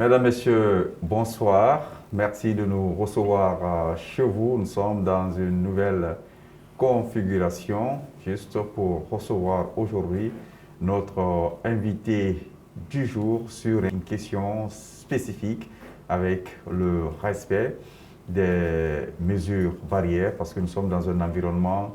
Mesdames, Messieurs, bonsoir. Merci de nous recevoir chez vous. Nous sommes dans une nouvelle configuration, juste pour recevoir aujourd'hui notre invité du jour sur une question spécifique avec le respect des mesures barrières parce que nous sommes dans un environnement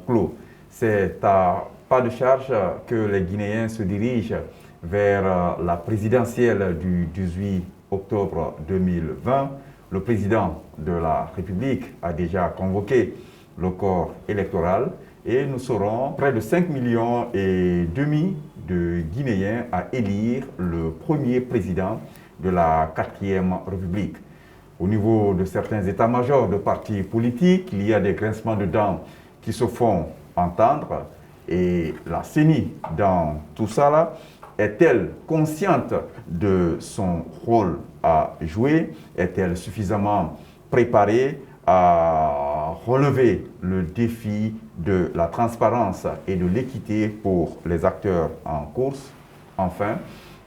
clos. C'est à pas de charge que les Guinéens se dirigent vers la présidentielle du 18 octobre 2020. Le président de la République a déjà convoqué le corps électoral et nous serons près de 5,5 millions de Guinéens à élire le premier président de la 4e République. Au niveau de certains états-majors de partis politiques, il y a des grincements de dents qui se font entendre et la CENI dans tout ça là, est-elle consciente de son rôle à jouer? Est-elle suffisamment préparée à relever le défi de la transparence et de l'équité pour les acteurs en course? Enfin,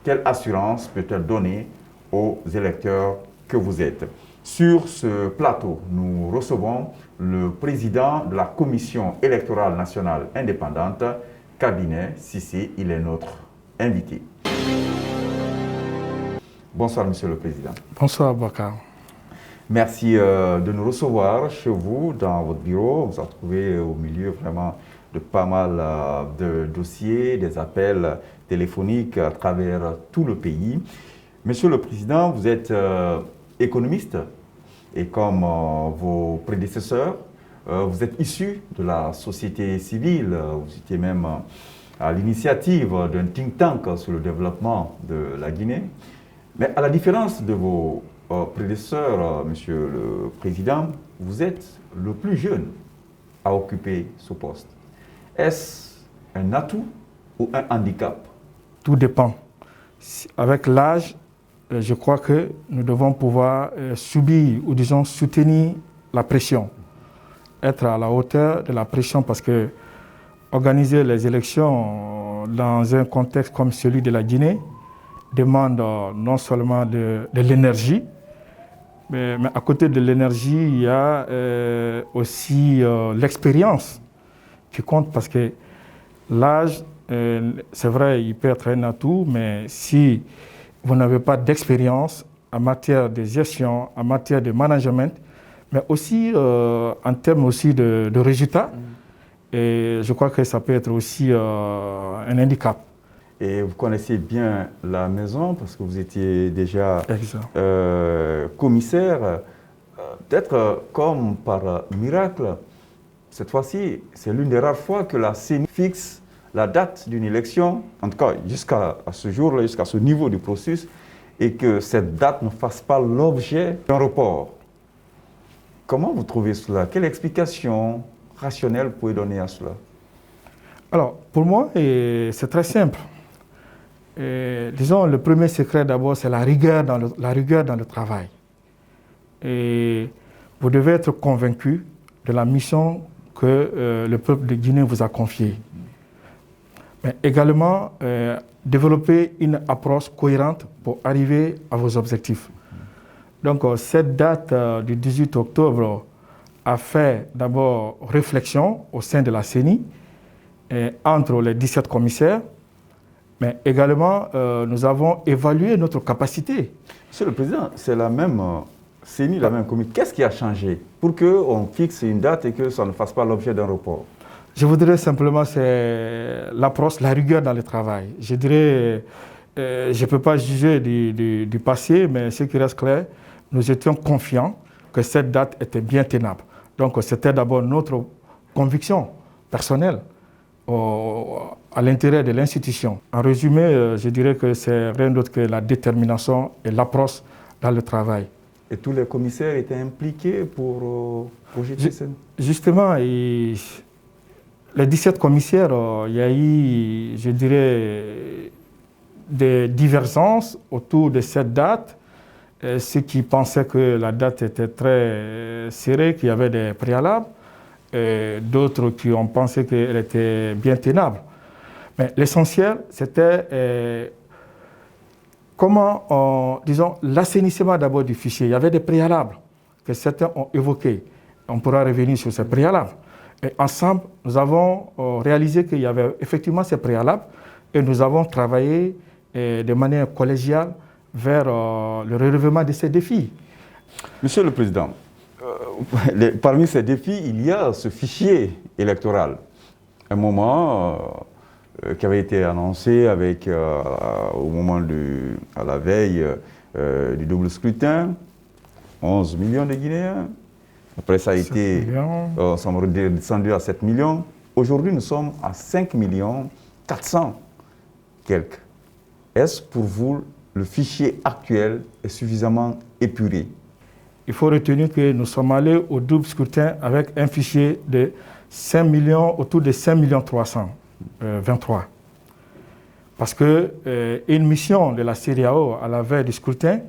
quelle assurance peut-elle donner aux électeurs que vous êtes? Sur ce plateau, nous recevons le président de la Commission électorale nationale indépendante, Cabinet Cissé. Il est notre invité. Bonsoir, Monsieur le Président. Bonsoir, Bakar. Merci de nous recevoir chez vous, dans votre bureau. On s'est trouvé au milieu vraiment de pas mal de dossiers, des appels téléphoniques à travers tout le pays. Monsieur le Président, vous êtes économiste et comme vos prédécesseurs, vous êtes issu de la société civile. Vous étiez même à l'initiative d'un think tank sur le développement de la Guinée. Mais à la différence de vos prédécesseurs, Monsieur le Président, vous êtes le plus jeune à occuper ce poste. Est-ce un atout ou un handicap? Tout dépend. Avec l'âge, je crois que nous devons pouvoir subir ou disons soutenir la pression, être à la hauteur de la pression parce que organiser les élections dans un contexte comme celui de la Guinée demande non seulement de l'énergie, mais à côté de l'énergie, il y a aussi l'expérience qui compte parce que l'âge, c'est vrai, il peut être un atout, mais si vous n'avez pas d'expérience en matière de gestion, en matière de management, mais aussi en termes aussi de résultats, et je crois que ça peut être aussi un handicap. Et vous connaissez bien la maison parce que vous étiez déjà commissaire. Peut-être comme par miracle, cette fois-ci, c'est l'une des rares fois que la CENI fixe la date d'une élection, en tout cas jusqu'à ce jour-là, jusqu'à ce niveau du processus, et que cette date ne fasse pas l'objet d'un report. Comment vous trouvez cela? Quelle explication rationnelle vous pouvez donner à cela? Alors, pour moi, c'est très simple. Disons, le premier secret d'abord, c'est la rigueur dans le travail. Et vous devez être convaincu de la mission que le peuple de Guinée vous a confiée. Mais également, développer une approche cohérente pour arriver à vos objectifs. Donc, cette date du 18 octobre a fait d'abord réflexion au sein de la CENI, entre les 17 commissaires, mais également, nous avons évalué notre capacité. Monsieur le Président, c'est la même CENI, la même commission. Qu'est-ce qui a changé pour qu'on fixe une date et que ça ne fasse pas l'objet d'un report? Je voudrais simplement, c'est l'approche, la rigueur dans le travail. Je dirais, je ne peux pas juger du passé, mais ce qui reste clair, nous étions confiants que cette date était bien tenable. Donc, c'était d'abord notre conviction personnelle à l'intérieur de l'institution. En résumé, je dirais que c'est rien d'autre que la détermination et l'approche dans le travail. Et tous les commissaires étaient impliqués pour projeter cette... Justement, les 17 commissaires, il y a eu, je dirais, des divergences autour de cette date. Ceux qui pensaient que la date était très serrée, qu'il y avait des préalables, et d'autres qui ont pensé qu'elle était bien tenable. Mais l'essentiel, c'était comment, disons, l'assainissement d'abord du fichier. Il y avait des préalables que certains ont évoqués. On pourra revenir sur ces préalables. Et ensemble, nous avons réalisé qu'il y avait effectivement ces préalables et nous avons travaillé de manière collégiale vers le relèvement de ces défis. Monsieur le Président, parmi ces défis, il y a ce fichier électoral. Un moment qui avait été annoncé avec, au moment à la veille du double scrutin, 11 millions de Guinéens. Après, ça a été, nous sommes redescendus à 7 millions. Aujourd'hui, nous sommes à 5 millions 400 quelques. Est-ce pour vous, le fichier actuel est suffisamment épuré? Il faut retenir que nous sommes allés au double scrutin avec un fichier de 5 millions, autour de 5 millions 323. Parce qu'une mission de la CEDEAO à la veille du scrutin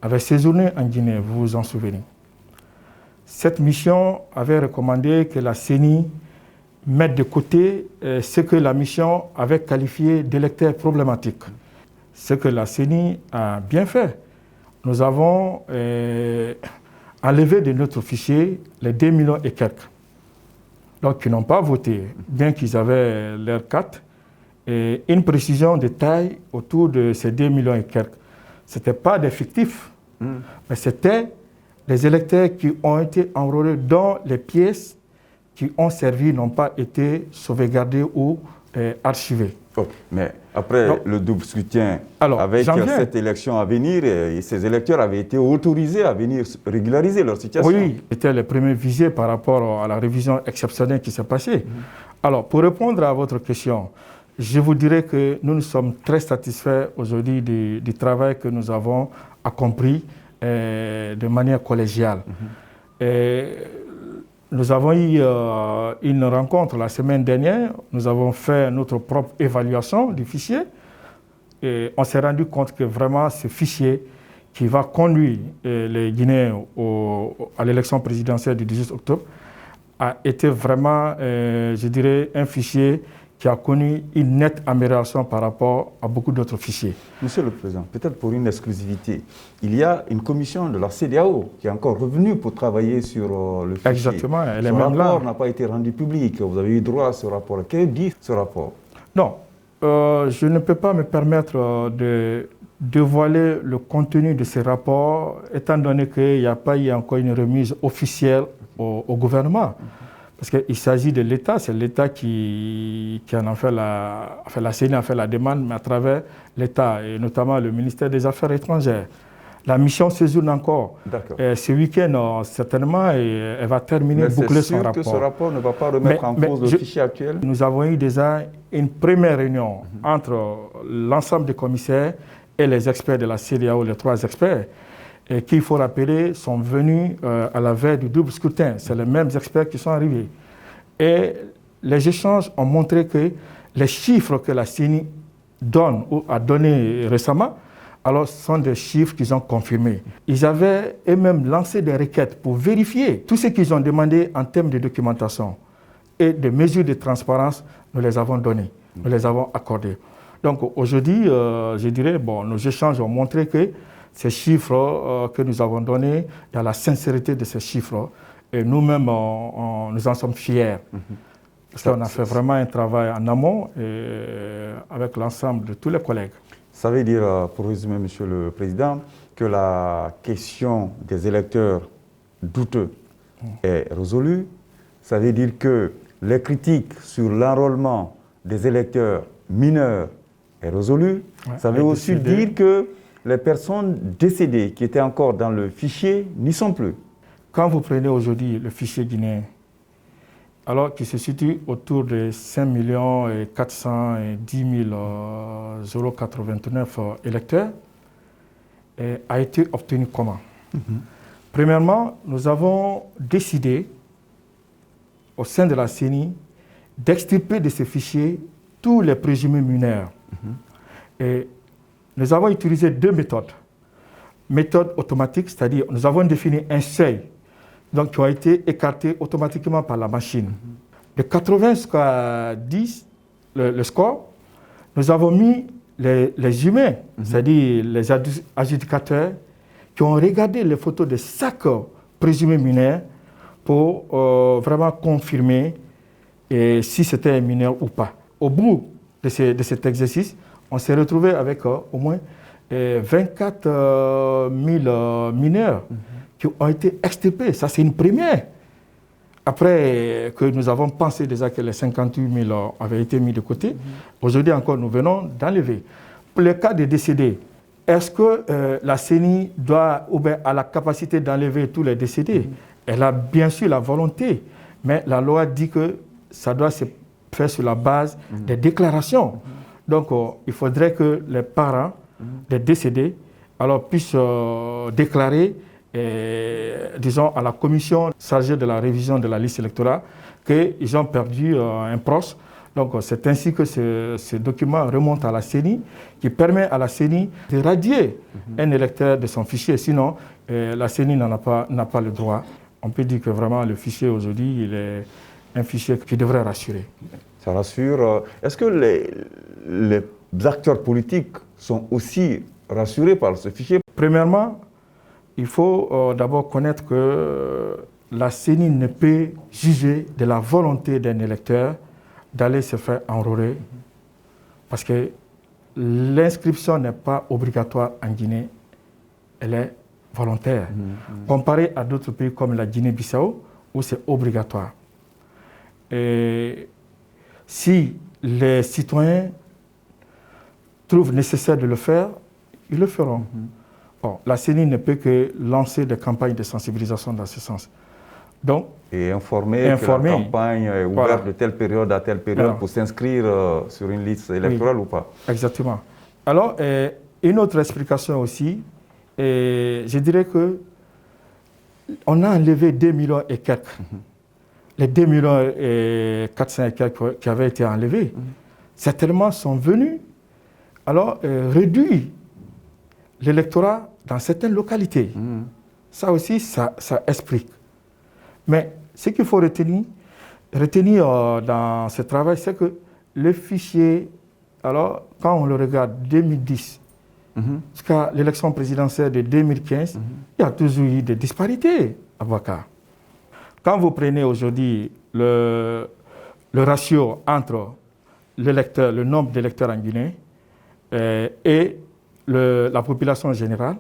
avait séjourné en Guinée, vous vous en souvenez. Cette mission avait recommandé que la CENI mette de côté ce que la mission avait qualifié d'électeurs problématiques. Ce que la CENI a bien fait. Nous avons enlevé de notre fichier les 2 millions et quelques. Donc, qui n'ont pas voté, bien qu'ils avaient leur carte. Et une précision de taille autour de ces 2 millions et quelques. Ce n'était pas des fictifs, mais c'était les électeurs qui ont été enrôlés dont les pièces qui ont servi n'ont pas été sauvegardées ou archivées. Oh, mais après le double scrutin, avec cette élection à venir, ces électeurs avaient été autorisés à venir régulariser leur situation. Oui, c'était les premiers visés par rapport à la révision exceptionnelle qui s'est passée. Alors, pour répondre à votre question, je vous dirais que nous sommes très satisfaits aujourd'hui du travail que nous avons accompli de manière collégiale. Nous avons eu une rencontre la semaine dernière. Nous avons fait notre propre évaluation du fichier. Et on s'est rendu compte que vraiment ce fichier qui va conduire les Guinéens à l'élection présidentielle du 18 octobre a été vraiment, je dirais, un fichier qui a connu une nette amélioration par rapport à beaucoup d'autres fichiers. Monsieur le Président, peut-être pour une exclusivité, il y a une commission de la CEDEAO qui est encore revenue pour travailler sur le fichier. Exactement, elle est même là. Ce rapport là. n'a pas été rendu public. Vous avez eu droit à ce rapport. Que dit ce rapport? Non, je ne peux pas me permettre de dévoiler le contenu de ce rapport, étant donné qu'il n'y a pas eu encore une remise officielle au gouvernement. Parce qu'il s'agit de l'État, c'est l'État qui en a fait la CENI a fait la demande, mais à travers l'État, et notamment le ministère des Affaires étrangères. La mission séjourne encore. Ce week-end, certainement, elle va terminer, boucler son rapport. Mais c'est sûr que ce rapport ne va pas remettre en cause le fichier actuel? Nous avons eu déjà une première réunion entre l'ensemble des commissaires et les experts de la CEDEAO, les 3 experts, et qui, il faut rappeler, sont venus à la veille du double scrutin. C'est les mêmes experts qui sont arrivés. Et les échanges ont montré que les chiffres que la CENI donne ou a donnés récemment, alors ce sont des chiffres qu'ils ont confirmés. Ils avaient eux-mêmes lancé des requêtes pour vérifier tout ce qu'ils ont demandé en termes de documentation et de mesures de transparence, nous les avons donnés, nous les avons accordés. Donc aujourd'hui, je dirais, nos échanges ont montré que ces chiffres que nous avons donnés, il y a la sincérité de ces chiffres. Et nous-mêmes, nous en sommes fiers. Parce qu'on a fait vraiment un travail en amont avec l'ensemble de tous les collègues. Ça veut dire, pour résumer, Monsieur le Président, que la question des électeurs douteux est résolue. Ça veut dire que les critiques sur l'enrôlement des électeurs mineurs est résolue. Ça veut aussi dire que les personnes décédées qui étaient encore dans le fichier n'y sont plus. Quand vous prenez aujourd'hui le fichier guinéen, alors qu'il se situe autour de 5 410 089 électeurs, a été obtenu comment? Premièrement, nous avons décidé, au sein de la CENI, d'extirper de ce fichier tous les présumés mineurs. Et nous avons utilisé 2 méthodes. Méthode automatique, c'est-à-dire nous avons défini un seuil donc, qui a été écarté automatiquement par la machine. De 80 jusqu'à 10, le score, nous avons mis les humains, c'est-à-dire les adjudicateurs, qui ont regardé les photos de chaque présumé mineur pour vraiment confirmer si c'était un mineur ou pas. Au bout de cet exercice, on s'est retrouvé avec au moins 24 000 mineurs qui ont été extirpés. Ça, c'est une première. Après que nous avons pensé déjà que les 58 000 avaient été mis de côté, aujourd'hui encore, nous venons d'enlever. Pour le cas des décédés, est-ce que la CENI doit ou bien a la capacité d'enlever tous les décédés? Elle a bien sûr la volonté, mais la loi dit que ça doit se faire sur la base des déclarations. Donc, il faudrait que les parents des décédés alors, puissent déclarer, disons, à la commission chargée de la révision de la liste électorale qu'ils ont perdu un proche. Donc, c'est ainsi que ce document remonte à la CENI, qui permet à la CENI de radier un électeur de son fichier. Sinon, la CENI n'a pas le droit. On peut dire que vraiment le fichier aujourd'hui, il est un fichier qui devrait rassurer. Ça rassure. Est-ce que les acteurs politiques sont aussi rassurés par ce fichier? Premièrement, il faut d'abord connaître que la CENI ne peut juger de la volonté d'un électeur d'aller se faire enrôler, parce que l'inscription n'est pas obligatoire en Guinée, elle est volontaire. Comparé à d'autres pays comme la Guinée-Bissau, où c'est obligatoire. Et si les citoyens trouvent nécessaire de le faire, ils le feront. Bon, la CENI ne peut que lancer des campagnes de sensibilisation dans ce sens. Donc, et informer que la campagne est ouverte de telle période à telle période pour s'inscrire sur une liste électorale ou pas. Exactement. Alors, une autre explication aussi, je dirais que on a enlevé 2 millions et quelques. Les 2 millions et 400 et quelques qui avaient été enlevés, certainement sont venus alors réduire l'électorat dans certaines localités. Ça aussi, ça explique. Mais ce qu'il faut retenir dans ce travail, c'est que le fichier, alors quand on le regarde 2010 jusqu'à l'élection présidentielle de 2015, il y a toujours eu des disparités à Ouakar. Quand vous prenez aujourd'hui le ratio entre le nombre d'électeurs en Guinée et la population générale,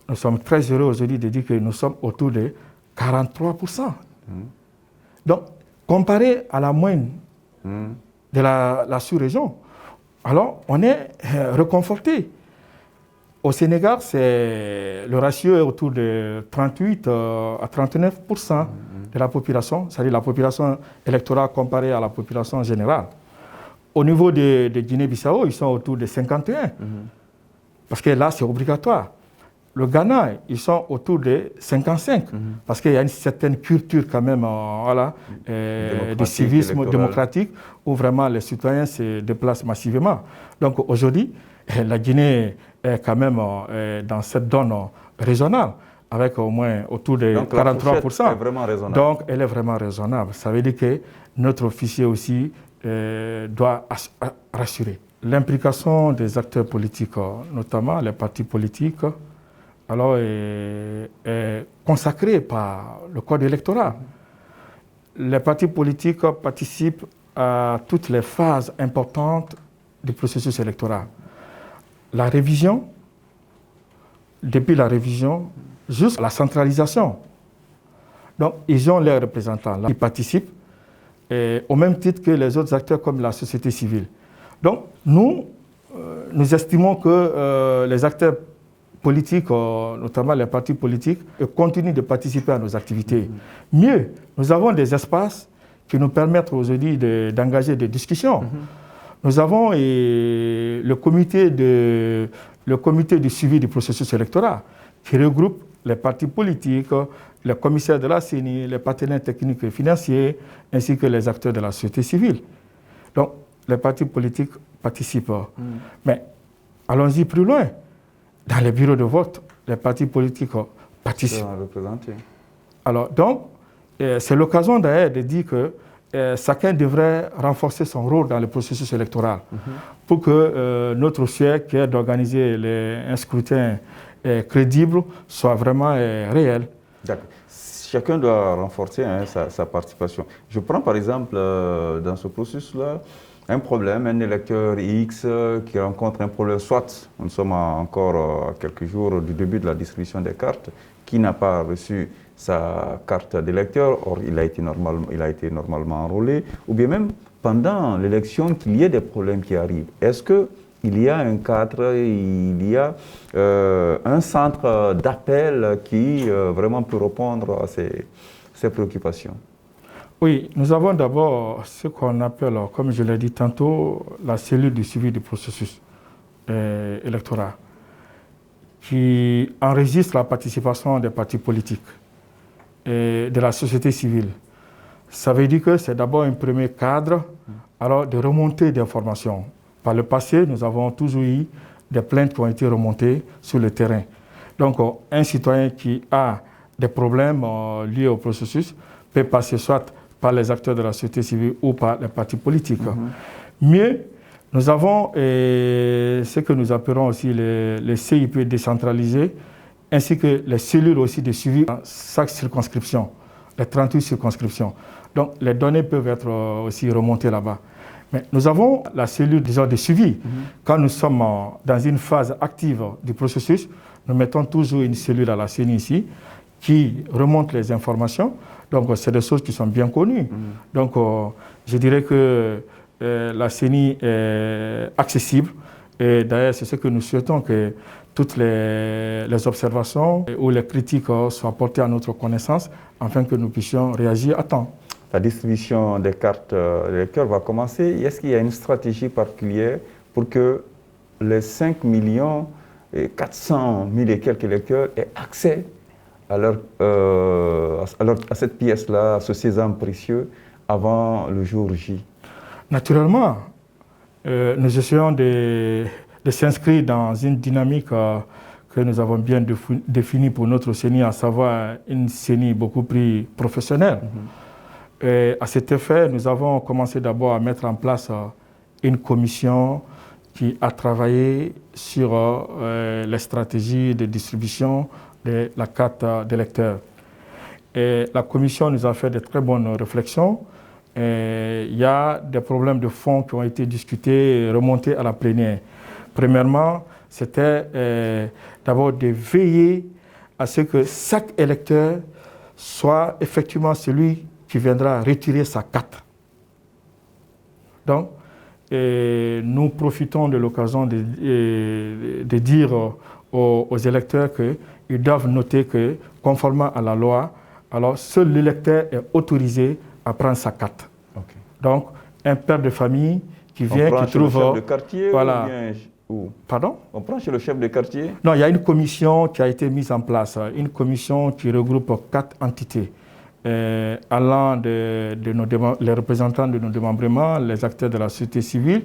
nous sommes très heureux aujourd'hui de dire que nous sommes autour de 43%. Donc, comparé à la moyenne de la sous-région, alors on est reconforté. Au Sénégal, le ratio est autour de 38 à 39% de la population, c'est-à-dire la population électorale comparée à la population générale. Au niveau de Guinée-Bissau, ils sont autour de 51%, parce que là, c'est obligatoire. Le Ghana, ils sont autour de 55, parce qu'il y a une certaine culture quand même de civisme démocratique, où vraiment les citoyens se déplacent massivement. Donc aujourd'hui, la Guinée est quand même dans cette donne raisonnable, avec au moins autour de 43%. Est vraiment raisonnable. Donc elle est vraiment raisonnable. Ça veut dire que notre officier aussi doit rassurer. L'implication des acteurs politiques, notamment les partis politiques, alors est consacrée par le code électoral. Les partis politiques participent à toutes les phases importantes du processus électoral. La révision, depuis la révision, jusqu'à la centralisation. Donc, ils ont leurs représentants là, qui participent au même titre que les autres acteurs comme la société civile. Donc, nous estimons que les acteurs politiques, notamment les partis politiques, continuent de participer à nos activités. Mieux, nous avons des espaces qui nous permettent aujourd'hui d'engager des discussions. Nous avons le comité de suivi du processus électoral qui regroupe les partis politiques, les commissaires de la CENI, les partenaires techniques et financiers, ainsi que les acteurs de la société civile. Donc, les partis politiques participent. Mais allons-y plus loin. Dans les bureaux de vote, les partis politiques participent. Représentés. Alors, donc, c'est l'occasion d'ailleurs de dire que chacun devrait renforcer son rôle dans le processus électoral pour que notre souhait, qui est d'organiser un scrutin crédible, soit vraiment réel. D'accord. Chacun doit renforcer sa participation. Je prends par exemple dans ce processus-là un problème, un électeur X qui rencontre un problème, soit nous sommes encore à quelques jours du début de la distribution des cartes, qui n'a pas reçu sa carte d'électeur, or il a été normalement enrôlé, ou bien même pendant l'élection qu'il y ait des problèmes qui arrivent. Est-ce qu'il y a un cadre, il y a un centre d'appel qui vraiment peut répondre à ces préoccupations? Oui, nous avons d'abord ce qu'on appelle, comme je l'ai dit tantôt, la cellule de suivi du processus électoral, qui enregistre la participation des partis politiques et de la société civile. Ça veut dire que c'est d'abord un premier cadre alors de remontée d'informations. Par le passé, nous avons toujours eu des plaintes qui ont été remontées sur le terrain. Donc, un citoyen qui a des problèmes liés au processus peut passer soit par les acteurs de la société civile ou par les partis politiques. Mieux, nous avons ce que nous appelons aussi les CIP décentralisés, ainsi que les cellules aussi de suivi dans chaque circonscription, les 38 circonscriptions. Donc, les données peuvent être aussi remontées là-bas. Mais nous avons la cellule de suivi. Quand nous sommes dans une phase active du processus, nous mettons toujours une cellule à la CENI ici qui remonte les informations. Donc, c'est des choses qui sont bien connues. Donc, je dirais que la CENI est accessible. Et d'ailleurs, c'est ce que nous souhaitons, que toutes les observations ou les critiques soient portées à notre connaissance afin que nous puissions réagir à temps. La distribution des cartes d'électeurs va commencer. Est-ce qu'il y a une stratégie particulière pour que les 5 400 000 et quelques électeurs aient accès à cette pièce-là, à ce sésame précieux, avant le jour J? Naturellement, nous essayons de s'inscrire dans une dynamique que nous avons bien définie pour notre CENI, à savoir une CENI beaucoup plus professionnelle. Et à cet effet, nous avons commencé d'abord à mettre en place une commission qui a travaillé sur les stratégies de distribution de la carte d'électeur. Et la commission nous a fait de très bonnes réflexions. Et il y a des problèmes de fond qui ont été discutés et remontés à la plénière. Premièrement, c'était d'abord de veiller à ce que chaque électeur soit effectivement celui qui viendra retirer sa carte. Donc, nous profitons de l'occasion de dire aux électeurs qu'ils doivent noter que, conformément à la loi, alors seul l'électeur est autorisé à prendre sa carte. Okay. Donc, un père de famille qui vient, qui trouve... On prend chez le chef de quartier, voilà. Ou bien où? Pardon? On prend chez le chef de quartier? Non, il y a une commission qui a été mise en place, une commission qui regroupe 4 entités. Allant les représentants de nos démembrements, les acteurs de la société civile,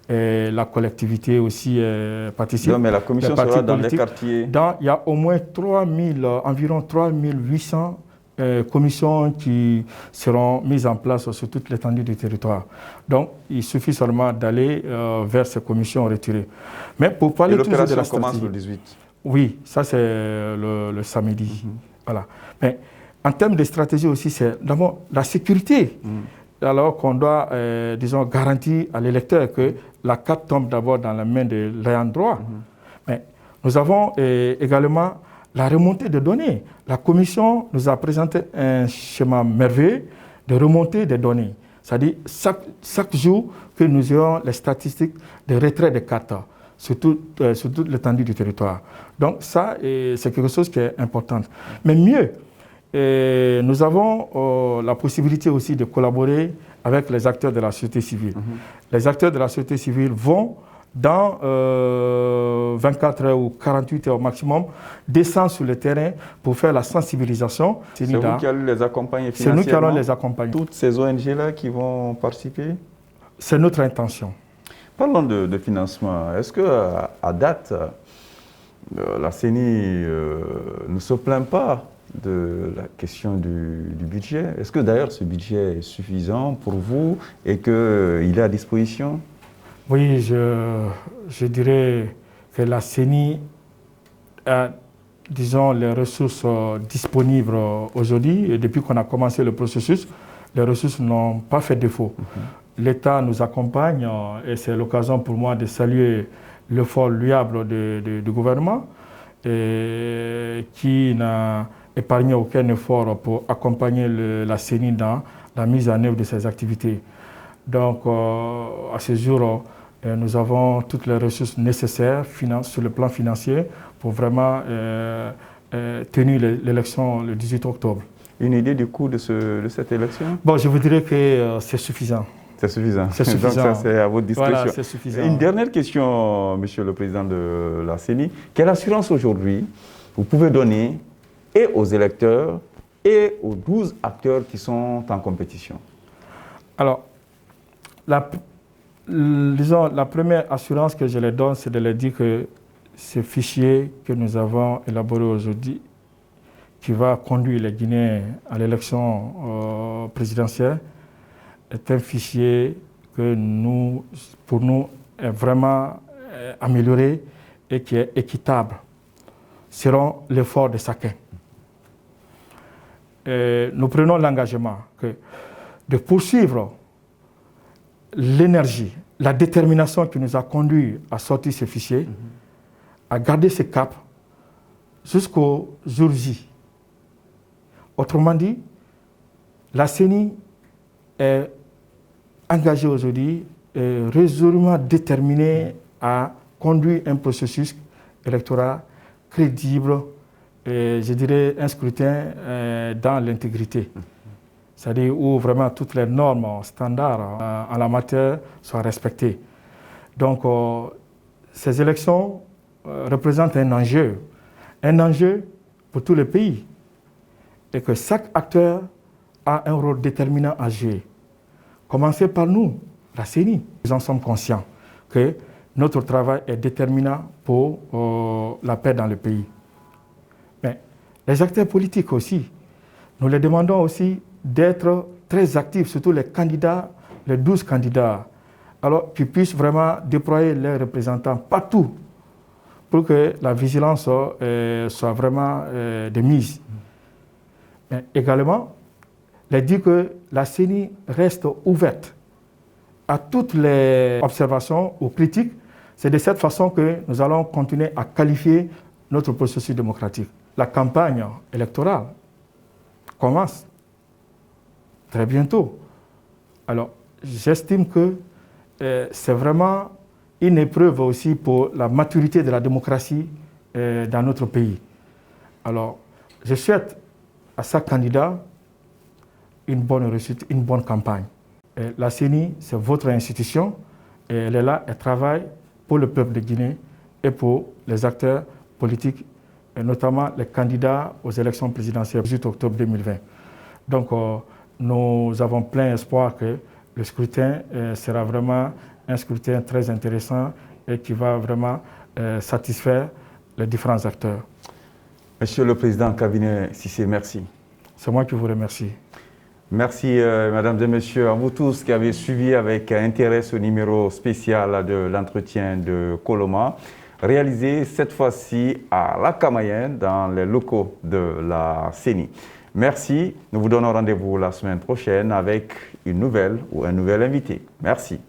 et la collectivité aussi participe. Non, mais la commission sera dans les quartiers. Il y a au moins environ 3800 commissions qui seront mises en place sur toute l'étendue du territoire. Donc, il suffit seulement d'aller vers ces commissions retirées. Mais pour parler toujours de la stratégie... commence le 18? Oui, ça c'est le samedi. Voilà. Mais en termes de stratégie aussi, c'est d'abord la sécurité. Alors qu'on doit, disons, garantir à l'électeur que la carte tombe d'abord dans la main de l'ayant droit. Mais nous avons également la remontée de données. La commission nous a présenté un schéma merveilleux de remontée des données. C'est-à-dire chaque jour que nous ayons les statistiques de retrait des cartes sur toute l'étendue du territoire. Donc ça, c'est quelque chose qui est important. Mais mieux, nous avons la possibilité aussi de collaborer avec les acteurs de la société civile. Les acteurs de la société civile vont, dans 24 heures ou 48 heures au maximum, descendre sur le terrain pour faire la sensibilisation. C'est vous qui allez les accompagner C'est financièrement? nous qui allons les accompagner. Toutes ces ONG-là qui vont participer? C'est notre intention. Parlons de financement. Est-ce qu'à date, la CENI ne se plaint pas de la question du budget. Est-ce que d'ailleurs ce budget est suffisant pour vous et qu'il est à disposition? Oui, je dirais que la CENI a, disons, les ressources disponibles aujourd'hui. Et depuis qu'on a commencé le processus, les ressources n'ont pas fait défaut. L'État nous accompagne et c'est l'occasion pour moi de saluer l'effort louable du gouvernement qui n'a épargné aucun effort pour accompagner la CENI dans la mise en œuvre de ses activités. Donc, à ce jour, nous avons toutes les ressources nécessaires sur le plan financier pour vraiment tenir l'élection le 18 octobre. Une idée du coût de cette élection? Bon, je vous dirais que c'est suffisant. C'est suffisant. C'est suffisant. Donc ça, c'est à votre discrétion. Voilà, c'est suffisant. Une dernière question, Monsieur le Président de la CENI. Quelle assurance aujourd'hui vous pouvez donner et aux électeurs et aux 12 acteurs qui sont en compétition? Alors, disons, la première assurance que je leur donne, c'est de leur dire que ce fichier que nous avons élaboré aujourd'hui, qui va conduire les Guinéens à l'élection présidentielle, est un fichier que pour nous, est vraiment amélioré et qui est équitable, selon l'effort de chacun. Nous prenons l'engagement de poursuivre l'énergie, la détermination qui nous a conduit à sortir ce fichier, à garder ce cap jusqu'au jour J. Autrement dit, la CENI est engagée aujourd'hui et résolument déterminée à conduire un processus électoral crédible et, je dirais, un scrutin dans l'intégrité. C'est-à-dire où vraiment toutes les normes standards en la matière sont respectées. Donc, ces élections représentent un enjeu pour tout le pays et que chaque acteur a un rôle déterminant à jouer. Commencez par nous, la CENI. Nous en sommes conscients que notre travail est déterminant pour la paix dans le pays. Mais les acteurs politiques aussi, nous les demandons aussi d'être très actifs, surtout les candidats, les 12 candidats, alors qu'ils puissent vraiment déployer leurs représentants partout pour que la vigilance soit vraiment de mise. Mais également, les dire que la CENI reste ouverte à toutes les observations ou critiques. C'est de cette façon que nous allons continuer à qualifier notre processus démocratique. La campagne électorale commence très bientôt. Alors, j'estime que c'est vraiment une épreuve aussi pour la maturité de la démocratie dans notre pays. Alors, je souhaite à chaque candidat une bonne réussite, une bonne campagne. Et la CENI, c'est votre institution et elle est là, elle travaille pour le peuple de Guinée et pour les acteurs politiques, et notamment les candidats aux élections présidentielles du 18 octobre 2020. Donc, nous avons plein espoir que le scrutin sera vraiment un scrutin très intéressant et qui va vraiment satisfaire les différents acteurs. Monsieur le Président Kabinet Cissé, merci. C'est moi qui vous remercie. Merci, mesdames et messieurs, à vous tous qui avez suivi avec intérêt ce numéro spécial de l'entretien de Koloma, réalisé cette fois-ci à La Camaïenne, dans les locaux de la CENI. Merci, nous vous donnons rendez-vous la semaine prochaine avec une nouvelle ou un nouvel invité. Merci.